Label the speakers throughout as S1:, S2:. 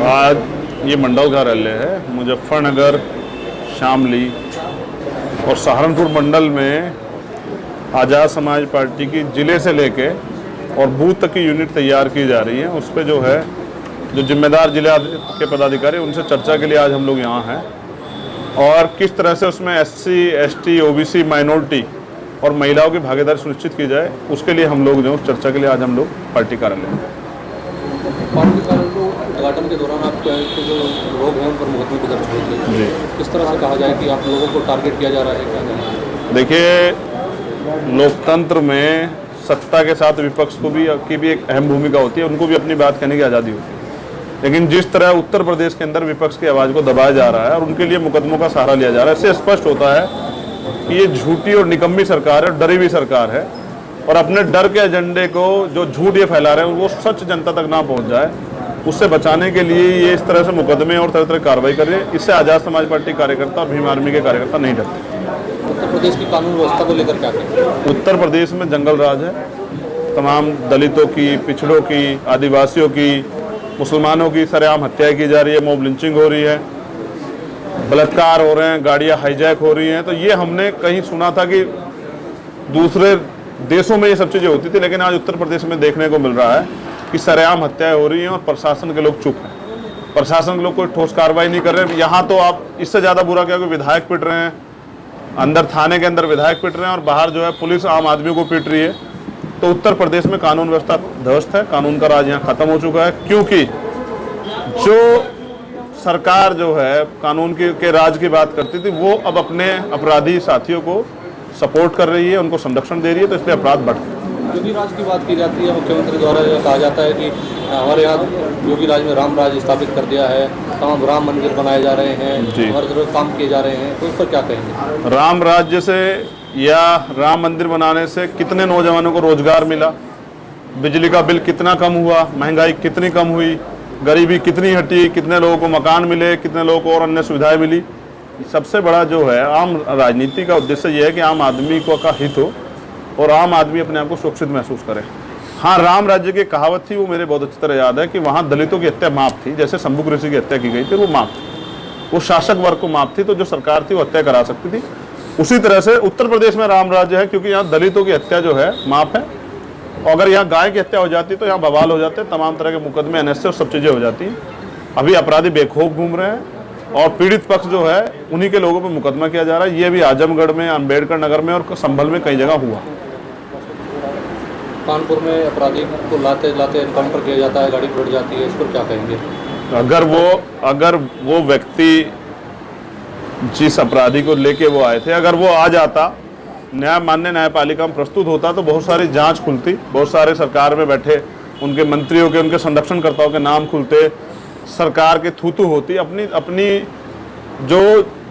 S1: आज ये मंडल कार्यालय है मुजफ्फरनगर, शामली और सहारनपुर मंडल में आज़ाद समाज पार्टी की ज़िले से लेके और बूथ तक की यूनिट तैयार की जा रही है। उस पर जो है जो जिम्मेदार जिले के पदाधिकारी उनसे चर्चा के लिए आज हम लोग यहाँ हैं और किस तरह से उसमें SC, ST, OBC, माइनॉरिटी और महिलाओं की भागीदारी सुनिश्चित की जाए, उसके लिए हम लोग जो चर्चा के लिए आज हम लोग पार्टी कार्यालय में।
S2: उद्घाटन के दौरान आप जो लोग हैं उन पर मुकदमे की दर्ज हुई थी, किस तरह से कहा जाए कि आप लोगों को टारगेट किया जा रहा है, क्या कहना है?
S1: देखिए, लोकतंत्र में सत्ता के साथ विपक्ष को भी एक अहम भूमिका होती है, उनको भी अपनी बात कहने की आज़ादी होती है। लेकिन जिस तरह उत्तर प्रदेश के अंदर विपक्ष की आवाज़ को दबाया जा रहा है और उनके लिए मुकदमों का सहारा लिया जा रहा है, इससे स्पष्ट होता है कि ये झूठी और निकम्मी सरकार है, डरी हुई सरकार है और अपने डर के एजेंडे को जो झूठ ये फैला रहे हैं वो सच जनता तक ना पहुंच जाए, उससे बचाने के लिए ये इस तरह से मुकदमे और तरह तरह कार्रवाई कर रही है। इससे आज़ाद समाज पार्टी कार्यकर्ता और भीम आर्मी के कार्यकर्ता नहीं डरते।
S2: उत्तर प्रदेश की कानून व्यवस्था को लेकर क्या कहेंगे?
S1: उत्तर प्रदेश में जंगल राज है, तमाम दलितों की, पिछड़ों की, आदिवासियों की, मुसलमानों की सरेआम हत्या की जा रही है, मॉब लिंचिंग हो रही है, बलात्कार हो रहे हैं, गाड़ियां हाईजैक हो रही हैं। तो ये हमने कहीं सुना था कि दूसरे देशों में ये सब चीज़ें होती थी, लेकिन आज उत्तर प्रदेश में देखने को मिल रहा है कि सरेआम हत्याएं हो रही हैं और प्रशासन के लोग चुप हैं, प्रशासन के लोग कोई ठोस कार्रवाई नहीं कर रहे। यहाँ तो आप इससे ज़्यादा बुरा क्या, कोई विधायक पिट रहे हैं, अंदर थाने के अंदर विधायक पिट रहे हैं और बाहर जो है पुलिस आम आदमी को पीट रही है। तो उत्तर प्रदेश में कानून व्यवस्था ध्वस्त है, कानून का राज यहाँ खत्म हो चुका है, क्योंकि जो सरकार जो है कानून के राज की बात करती थी वो अब अपने अपराधी साथियों को सपोर्ट कर रही है, उनको संरक्षण दे रही है, तो इसलिए अपराध बढ़ रहे हैं।
S2: योगी राज की बात की जाती है, मुख्यमंत्री द्वारा कहा जाता है कि हमारे यहाँ योगी राज में राम राज स्थापित कर दिया है, तमाम राम मंदिर बनाए जा रहे हैं, हर तरह काम किए जा रहे हैं, तो इस पर क्या कहेंगे?
S1: राम राज्य से या राम मंदिर बनाने से कितने नौजवानों को रोजगार मिला, बिजली का बिल कितना कम हुआ, महंगाई कितनी कम हुई, गरीबी कितनी हटी, कितने लोगों को मकान मिले, कितने लोगों को और अन्य सुविधाएं मिली। सबसे बड़ा जो है आम राजनीति का उद्देश्य यह है कि आम आदमी को का हित हो और आम आदमी अपने आप को सुरक्षित महसूस करे। हाँ, राम राज्य की कहावत थी, वो मेरे बहुत अच्छी तरह याद है कि वहाँ दलितों की हत्या माफ थी, जैसे शंभुक ऋषि की हत्या की गई थी, वो माफ थी, वो शासक वर्ग को माफ थी, तो जो सरकार थी वो हत्या करा सकती थी। उसी तरह से उत्तर प्रदेश में राम राज्य है, क्योंकि यहाँ दलितों की हत्या जो है माफ है, और अगर यहाँ गाय की हत्या हो जाती तो यहाँ बवाल हो जाते, तमाम तरह के मुकदमे NS और सब चीज़ें हो जाती हैं। अभी अपराधी बेखौफ घूम रहे हैं और पीड़ित पक्ष जो है उन्हीं के लोगों पर मुकदमा किया जा रहा है। ये भी आजमगढ़ में, अम्बेडकर नगर में और संभल में कई जगह हुआ।
S2: कानपुर में अपराधी को लाते लाते एनकाउंटर किया जाता है, गाड़ी फट जाती है, इस पर क्या कहेंगे?
S1: अगर वो व्यक्ति जिस अपराधी को लेके वो आए थे, अगर वो आ जाता, माननीय न्यायपालिका में प्रस्तुत होता, तो बहुत सारी जांच खुलती, बहुत सारे सरकार में बैठे उनके मंत्रियों के, उनके संरक्षणकर्ताओं के नाम खुलते, सरकार के थूथू होती। अपनी जो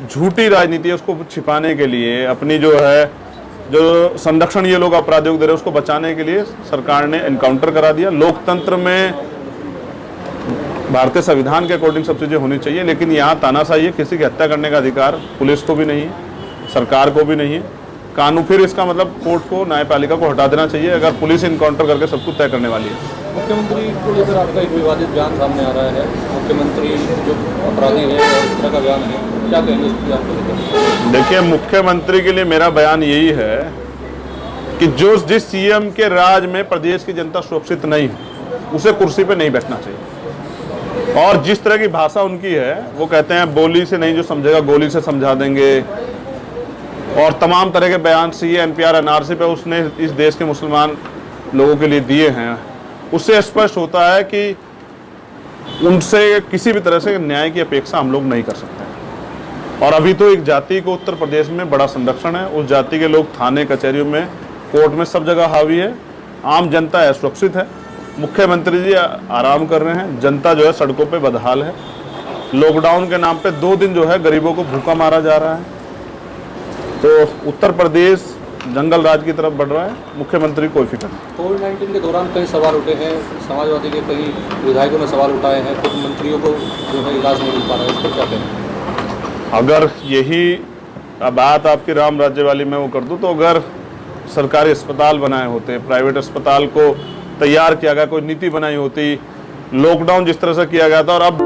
S1: झूठी राजनीति है उसको छिपाने के लिए, अपनी जो है जो संरक्षण ये लोग अपराधियों को दे रहे हैं उसको बचाने के लिए सरकार ने एनकाउंटर करा दिया। लोकतंत्र में भारतीय संविधान के अकॉर्डिंग सब चीज़ें होनी चाहिए, लेकिन यहाँ तानाशाही है, किसी की हत्या करने का अधिकार पुलिस को भी नहीं है, सरकार को भी नहीं है। कानून फिर इसका मतलब कोर्ट को, न्यायपालिका को हटा देना चाहिए अगर पुलिस इनकाउंटर करके सब कुछ तय करने वाली है।
S2: मुख्यमंत्री को लेकर आपका एक विवादित बयान सामने आ रहा है, मुख्यमंत्री जो अपराधी है इस तरह का बयान है, क्या कहेंगे इस बयान को लेकर?
S1: देखिए, मुख्यमंत्री के लिए मेरा बयान यही है कि जिस CM के राज में प्रदेश की जनता सुरक्षित नहीं है उसे कुर्सी पर नहीं बैठना चाहिए। और जिस तरह की भाषा उनकी है, वो कहते हैं बोली से नहीं जो समझेगा गोली से समझा देंगे, और तमाम तरह के बयान CA, NPR, NRC पे उसने इस देश के मुसलमान लोगों के लिए दिए हैं, उससे स्पष्ट होता है कि उनसे किसी भी तरह से न्याय की अपेक्षा हम लोग नहीं कर सकते। और अभी तो एक जाति को उत्तर प्रदेश में बड़ा संरक्षण है, उस जाति के लोग थाने, कचहरियों में, कोर्ट में, सब जगह हावी है, आम जनता है सुरक्षित है, मुख्यमंत्री जी आराम कर रहे हैं, जनता जो है सड़कों पे बदहाल है। लॉकडाउन के नाम पे 2 दिन जो है गरीबों को भूखा मारा जा रहा है। तो उत्तर प्रदेश जंगल राज की तरफ बढ़ रहा है, मुख्यमंत्री कोई फिक्र नहीं।
S2: कोविड-19 के दौरान कई सवाल उठे हैं, समाजवादी के कई विधायकों ने सवाल उठाए हैं, कुछ मंत्रियों को जो है इलाज नहीं मिल पा रहा है, इस पर क्या कहें?
S1: अगर यही बात आपकी राम राज्य वाली मैं वो कर दूं, तो अगर सरकारी अस्पताल बनाए होते, प्राइवेट अस्पताल को तैयार किया गया, कोई नीति बनाई होती, लॉकडाउन जिस तरह से किया गया था और अब